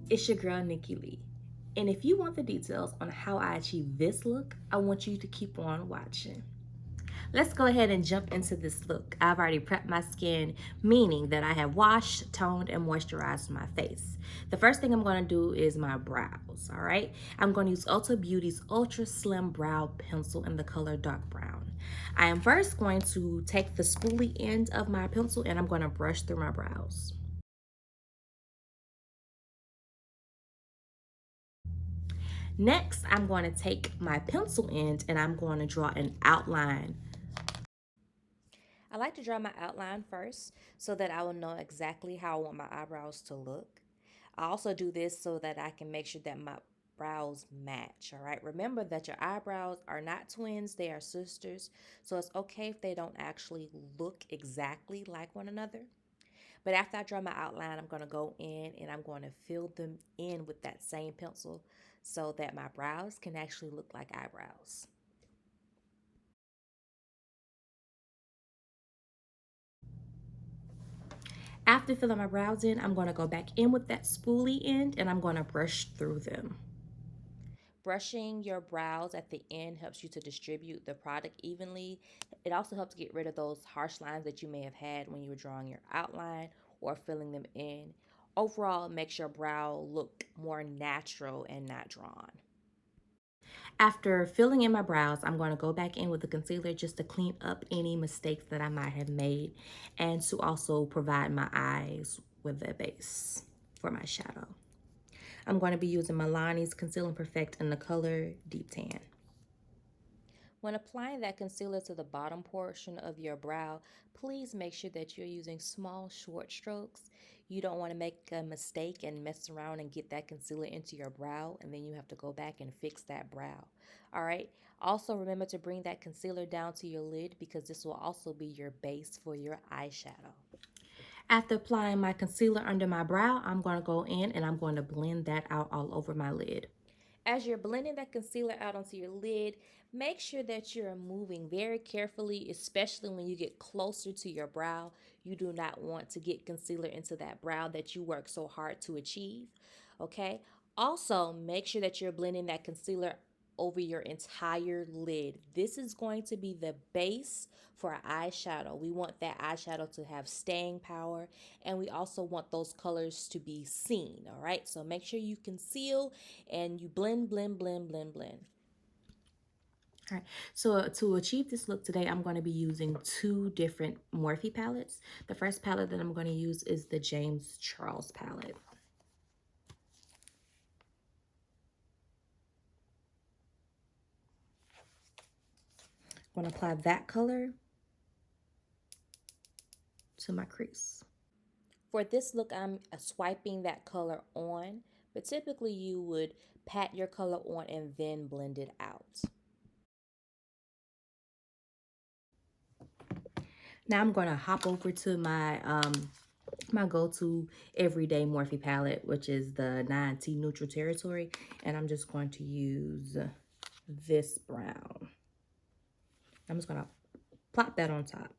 It's your girl, Nikki Lee. And if you want the details on how I achieve this look, I want you to keep on watching. Let's go ahead and jump into this look. I've already prepped my skin, meaning that I have washed, toned, and moisturized my face. The first thing I'm going to do is my brows, all right? I'm going to use Ulta Beauty's Ultra Slim Brow Pencil in the color dark brown. I am first going to take the spoolie end of my pencil and I'm going to brush through my brows. Next, I'm going to take my pencil end and I'm going to draw an outline. I like to draw my outline first so that I will know exactly how I want my eyebrows to look. I also do this so that I can make sure that my brows match, all right? Remember that your eyebrows are not twins, they are sisters. So it's okay if they don't actually look exactly like one another. But after I draw my outline, I'm going to go in and I'm going to fill them in with that same pencil so that my brows can actually look like eyebrows. After filling my brows in, I'm going to go back in with that spoolie end and I'm going to brush through them. Brushing your brows at the end helps you to distribute the product evenly. It also helps get rid of those harsh lines that you may have had when you were drawing your outline or filling them in. Overall, it makes your brow look more natural and not drawn. After filling in my brows, I'm going to go back in with the concealer just to clean up any mistakes that I might have made and to also provide my eyes with a base for my shadow. I'm going to be using Milani's Conceal and Perfect in the color Deep Tan. When applying that concealer to the bottom portion of your brow, please make sure that you're using small, short strokes. You don't want to make a mistake and mess around and get that concealer into your brow, and then you have to go back and fix that brow. All right. Also, remember to bring that concealer down to your lid because this will also be your base for your eyeshadow. After applying my concealer under my brow, I'm going to go in and I'm going to blend that out all over my lid. As you're blending that concealer out onto your lid, make sure that you're moving very carefully, especially when you get closer to your brow. You do not want to get concealer into that brow that you work so hard to achieve, okay? Also, make sure that you're blending that concealer over your entire lid. This is going to be the base for our eyeshadow. We want that eyeshadow to have staying power, and we also want those colors to be seen, all right? So make sure you conceal and you blend, blend, blend, blend, blend. All right, so to achieve this look today, I'm going to be using two different Morphe palettes. The first palette that I'm going to use is the James Charles palette. I'm going to apply that color to my crease. For this look, I'm swiping that color on, but typically you would pat your color on and then blend it out. Now I'm going to hop over to my go-to everyday Morphe palette, which is the 9T Neutral Territory, and I'm just going to use this brown. I'm just going to plop that on top.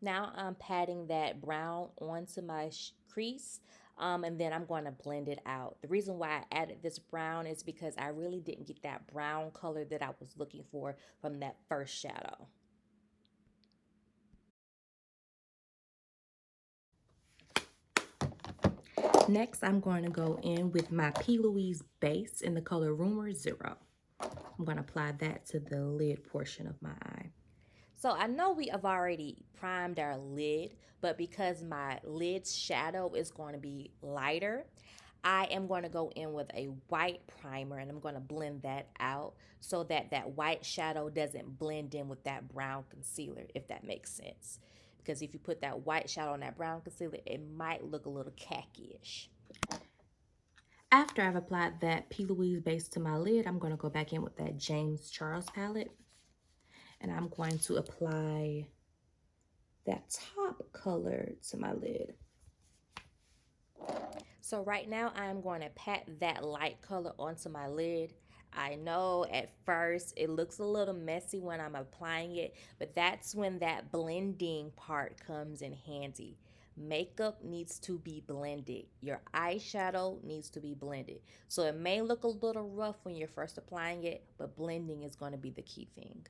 Now I'm patting that brown onto my crease, and then I'm going to blend it out. The reason why I added this brown is because I really didn't get that brown color that I was looking for from that first shadow. Next, I'm going to go in with my P. Louise base in the color Rumor 0. I'm going to apply that to the lid portion of my eye. So I know we have already primed our lid, but because my lid's shadow is going to be lighter, I am going to go in with a white primer and I'm going to blend that out so that that white shadow doesn't blend in with that brown concealer, if that makes sense. Because if you put that white shadow on that brown concealer, it might look a little khaki-ish. After I've applied that P. Louise base to my lid, I'm going to go back in with that James Charles palette. And I'm going to apply that top color to my lid. So right now I'm going to pat that light color onto my lid. I know at first it looks a little messy when I'm applying it, but that's when that blending part comes in handy. Makeup needs to be blended. Your eyeshadow needs to be blended. So it may look a little rough when you're first applying it, but blending is going to be the key thing.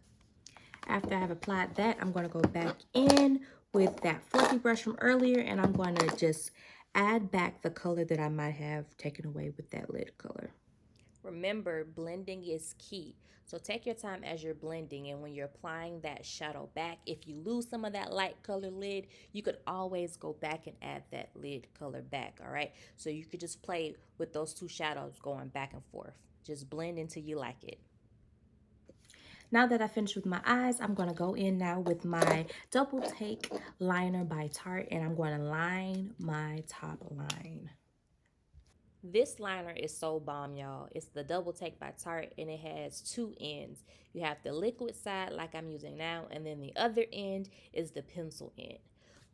After I have applied that, I'm going to go back in with that fluffy brush from earlier, and I'm going to just add back the color that I might have taken away with that lid color. Remember, blending is key. So take your time as you're blending, and when you're applying that shadow back, if you lose some of that light color lid, you could always go back and add that lid color back, all right? So you could just play with those two shadows going back and forth. Just blend until you like it. Now that I finished with my eyes, I'm going to go in now with my Double Take liner by Tarte, and I'm going to line my top line. This liner is so bomb, y'all. It's the Double Take by Tarte, and it has two ends. You have the liquid side like I'm using now, and then the other end is the pencil end.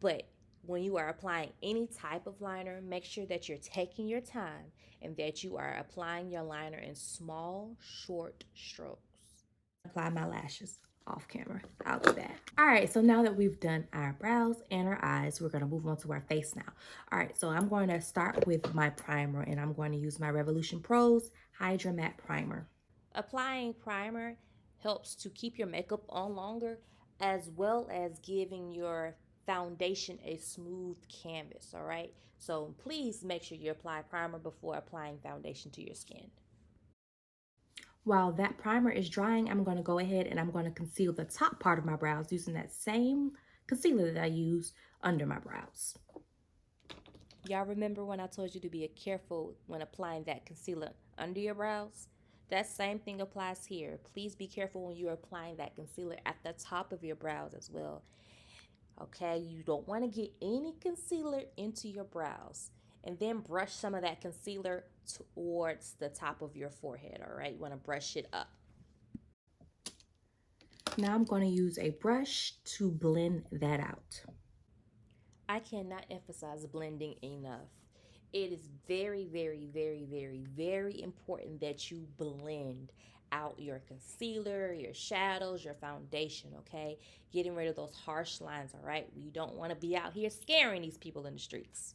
But when you are applying any type of liner, make sure that you're taking your time and that you are applying your liner in small, short strokes. Apply my lashes off camera. I'll do that. All right, so now that we've done our brows and our eyes, we're gonna move on to our face now. All right, so I'm going to start with my primer, and I'm going to use my Revolution Pros Hydra Matte Primer. Applying primer helps to keep your makeup on longer, as well as giving your foundation a smooth canvas, all right? So please make sure you apply primer before applying foundation to your skin. While that primer is drying, I'm going to go ahead and I'm going to conceal the top part of my brows using that same concealer that I use under my brows. Y'all remember when I told you to be careful when applying that concealer under your brows? That same thing applies here. Please be careful when you're applying that concealer at the top of your brows as well. Okay, you don't want to get any concealer into your brows. And then brush some of that concealer towards the top of your forehead, all right? You want to brush it up. Now I'm going to use a brush to blend that out. I cannot emphasize blending enough. It is very, very, very, very, very important that you blend out your concealer, your shadows, your foundation, okay? Getting rid of those harsh lines, all right? We don't want to be out here scaring these people in the streets.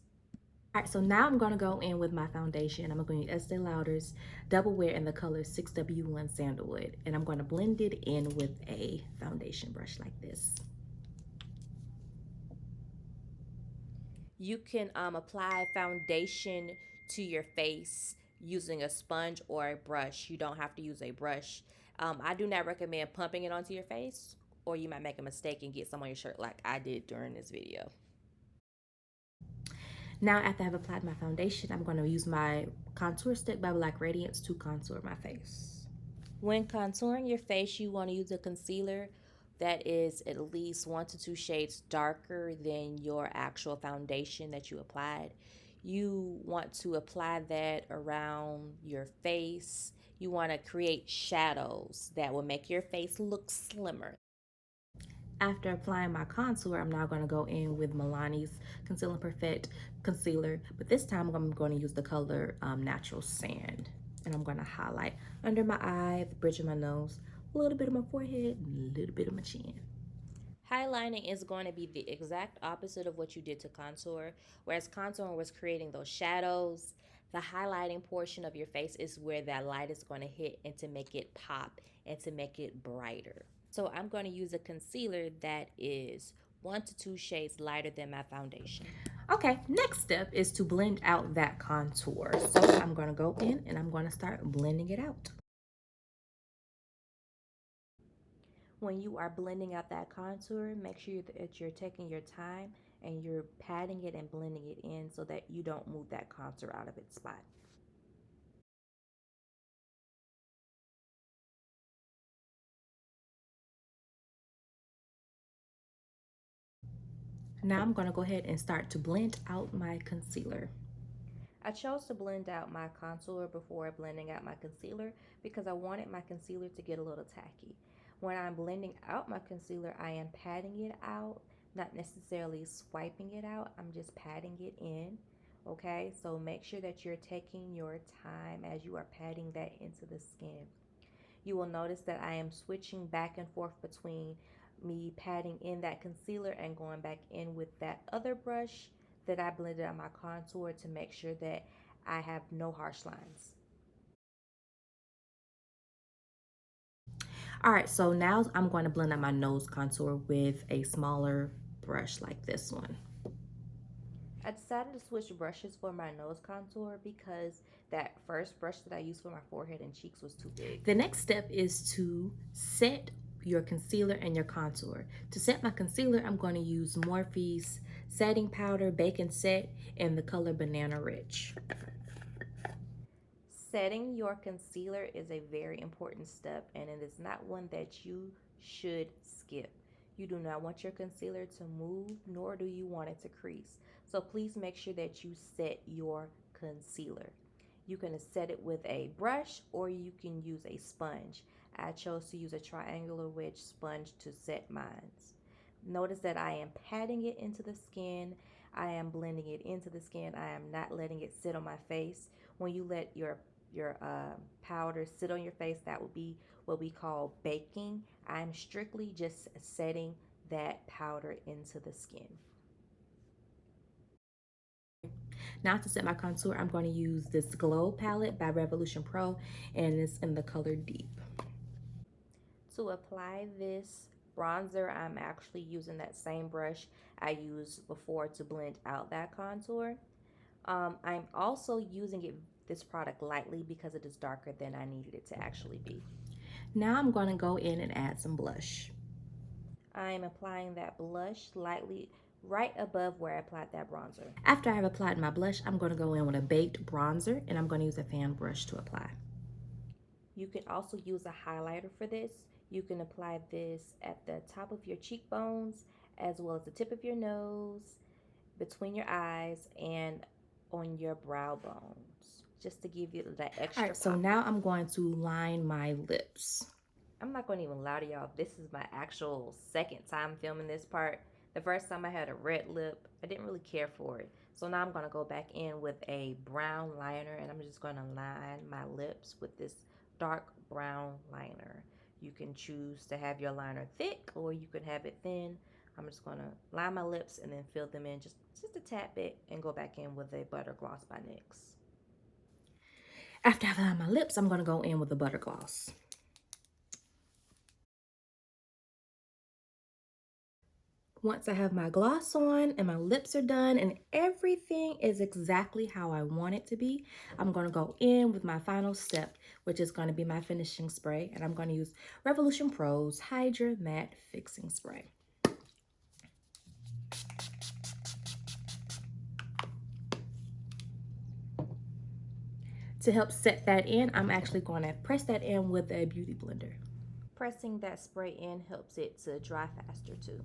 All right, so now I'm going to go in with my foundation. I'm going to use Estee Lauder's Double Wear in the color 6W1 Sandalwood. And I'm going to blend it in with a foundation brush like this. You can apply foundation to your face using a sponge or a brush. You don't have to use a brush. I do not recommend pumping it onto your face, or you might make a mistake and get some on your shirt like I did during this video. Now, after I've applied my foundation, I'm going to use my contour stick by Black Radiance to contour my face. When contouring your face, you want to use a concealer that is at least 1 to 2 shades darker than your actual foundation that you applied. You want to apply that around your face. You want to create shadows that will make your face look slimmer. After applying my contour, I'm now going to go in with Milani's Conceal and Perfect concealer, but this time I'm going to use the color Natural Sand. And I'm going to highlight under my eye, the bridge of my nose, a little bit of my forehead, and a little bit of my chin. Highlighting is going to be the exact opposite of what you did to contour. Whereas contouring was creating those shadows, the highlighting portion of your face is where that light is going to hit and to make it pop and to make it brighter. So I'm going to use a concealer that is 1 to 2 shades lighter than my foundation. Okay, next step is to blend out that contour. So I'm going to go in and I'm going to start blending it out. When you are blending out that contour, make sure that you're taking your time and you're patting it and blending it in so that you don't move that contour out of its spot. Now I'm going to go ahead and start to blend out my concealer. I chose to blend out my contour before blending out my concealer because I wanted my concealer to get a little tacky. When I'm blending out my concealer, I am patting it out, not necessarily swiping it out. I'm just patting it in, okay? So make sure that you're taking your time as you are patting that into the skin. You will notice that I am switching back and forth between me patting in that concealer and going back in with that other brush that I blended out my contour to make sure that I have no harsh lines. All right, so now I'm going to blend out my nose contour with a smaller brush like this one. I decided to switch brushes for my nose contour because that first brush that I used for my forehead and cheeks was too big. The next step is to set your concealer and your contour. To set my concealer, I'm going to use Morphe's setting powder, Bake and Set, in the color Banana Rich. Setting your concealer is a very important step, and it is not one that you should skip. You do not want your concealer to move, nor do you want it to crease. So please make sure that you set your concealer. You can set it with a brush or you can use a sponge. I chose to use a triangular wedge sponge to set mine. Notice that I am patting it into the skin. I am blending it into the skin. I am not letting it sit on my face. When you let your powder sit on your face, that would be what we call baking. I'm strictly just setting that powder into the skin. Now to set my contour, I'm going to use this Glow palette by Revolution Pro, and it's in the color Deep. To apply this bronzer, I'm actually using that same brush I used before to blend out that contour. I'm also using this product lightly because it is darker than I needed it to actually be. Now I'm going to go in and add some blush. I'm applying that blush lightly right above where I applied that bronzer. After I've applied my blush, I'm going to go in with a baked bronzer, and I'm going to use a fan brush to apply. You can also use a highlighter for this. You can apply this at the top of your cheekbones, as well as the tip of your nose, between your eyes, and on your brow bones, just to give you that extra. All right, so now I'm going to line my lips. I'm not going to even lie to y'all. This is my actual second time filming this part. The first time I had a red lip, I didn't really care for it. So now I'm going to go back in with a brown liner, and I'm just going to line my lips with this dark brown liner. You can choose to have your liner thick or you can have it thin. I'm just going to line my lips and then fill them in just a tad bit and go back in with a Butter Gloss by NYX. After I've lined my lips, I'm going to go in with the Butter Gloss. Once I have my gloss on and my lips are done and everything is exactly how I want it to be, I'm going to go in with my final step, which is going to be my finishing spray. And I'm going to use Revolution Pro's Hydra Matte Fixing Spray. To help set that in, I'm actually going to press that in with a beauty blender. Pressing that spray in helps it to dry faster too.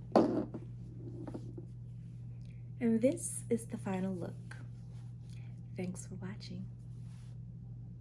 And this is the final look. Thanks for watching.